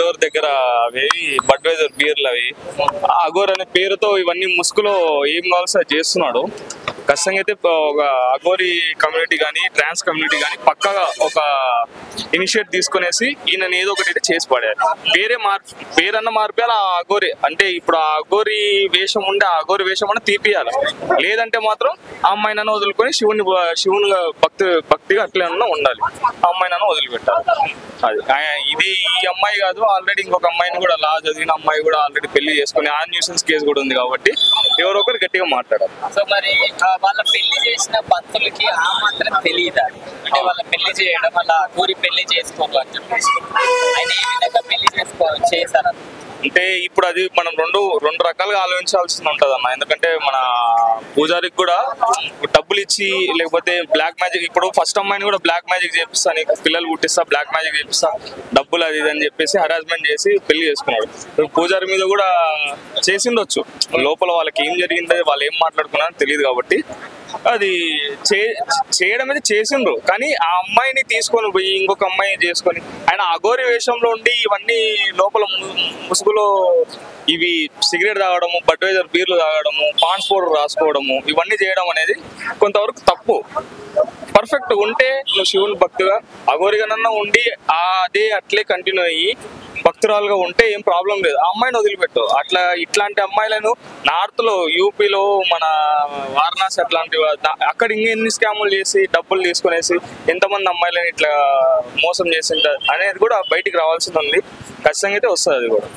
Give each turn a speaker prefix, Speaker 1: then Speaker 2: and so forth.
Speaker 1: Door దగ్గర అవి Budweiser బీర్లు అవి అఘోర్ అనే పేరుతో ఇవన్నీ ముసుగులో ఏం కావాల్సి అది చేస్తున్నాడు. ఖచ్చితంగా అయితే ఒక అఘోరి కమ్యూనిటీ కానీ ట్రాన్స్ కమ్యూనిటీ కానీ పక్కగా ఒక ఇనిషియేట్ తీసుకునేసి ఈయన ఏదో ఒకటి చేసి పడారు. పేరన్న మార్పేయాలి. ఆ అఘోరి అంటే ఇప్పుడు ఆ అఘోరి వేషం ఉండే ఆ అఘోరి వేషం అన్న తీపియాలి. లేదంటే మాత్రం ఆ అమ్మాయినన్నా వదులుకొని శివుని భక్తిగా అట్లే ఉండాలి. ఆ అమ్మాయినన్నా వదిలిపెట్టాలి. అది ఇది ఈ అమ్మాయి కాదు, ఆల్రెడీ ఇంకొక అమ్మాయిని కూడా లా చదివిన అమ్మాయి కూడా ఆల్రెడీ పెళ్లి చేసుకుని ఆ న్యూసెన్స్ కేసు కూడా ఉంది కాబట్టి ఎవరో ఒకరు గట్టిగా మాట్లాడారు.
Speaker 2: సో మరి వాళ్ళ పెళ్లి చేసిన భక్తులకి ఆ మాత్రం తెలియదా? అంటే వాళ్ళ పెళ్లి చేయడం వల్ల ఊరి పెళ్లి చేసుకోవాలి అని చెప్పేసి ఆయన ఏ విధంగా పెళ్లి చేశారు
Speaker 1: అంటే ఇప్పుడు అది మనం రెండు రకాలుగా ఆలోచించాల్సి ఉంటుంది అన్న. ఎందుకంటే మన పూజారికి కూడా డబ్బులు ఇచ్చి లేకపోతే బ్లాక్ మ్యాజిక్, ఇప్పుడు ఫస్ట్ అమ్మాయిని కూడా బ్లాక్ మ్యాజిక్ చేపిస్తా, నీకు పిల్లలు పుట్టిస్తా, బ్లాక్ మ్యాజిక్ చేపిస్తా, డబ్బులు అది ఇది అని చెప్పేసి హరాస్మెంట్ చేసి పెళ్లి చేసుకున్నాడు. పూజారి మీద కూడా చేసిండొచ్చు. లోపల వాళ్ళకి ఏం జరిగిందో వాళ్ళు ఏం మాట్లాడుకున్నారో తెలియదు కాబట్టి అది చేయడం అయితే చేసిండ్రు. కానీ ఆ అమ్మాయిని తీసుకొని పోయి ఇంకొక అమ్మాయిని చేసుకొని ఆయన అఘోరి వేషంలో ఉండి ఇవన్నీ లోపల ముసుగులో ఇవి సిగరెట్ తాగడము, బడ్వైజర్ బీర్లు తాగడము, పాన్స్ పౌడర్ రాసుకోవడము ఇవన్నీ చేయడం అనేది కొంతవరకు తప్పు. పర్ఫెక్ట్ ఉంటే నువ్వు శివుని భక్తిగా అఘోరిగానన్నా ఉండి అదే అట్లే కంటిన్యూ అయ్యి భక్తురాలుగా ఉంటే ఏం ప్రాబ్లం లేదు. ఆ అమ్మాయిని వదిలిపెట్టు. ఇట్లాంటి అమ్మాయిలను నార్త్ లో యూపీలో మన వారణాసి అట్లాంటి అక్కడ ఇంకెన్ని స్కాములు చేసి డబ్బులు తీసుకునేసి ఎంతమంది అమ్మాయిలను ఇట్లా మోసం చేసింటారు అనేది కూడా బయటికి రావాల్సింది ఉంది. ఖచ్చితంగా అయితే వస్తుంది అది కూడా.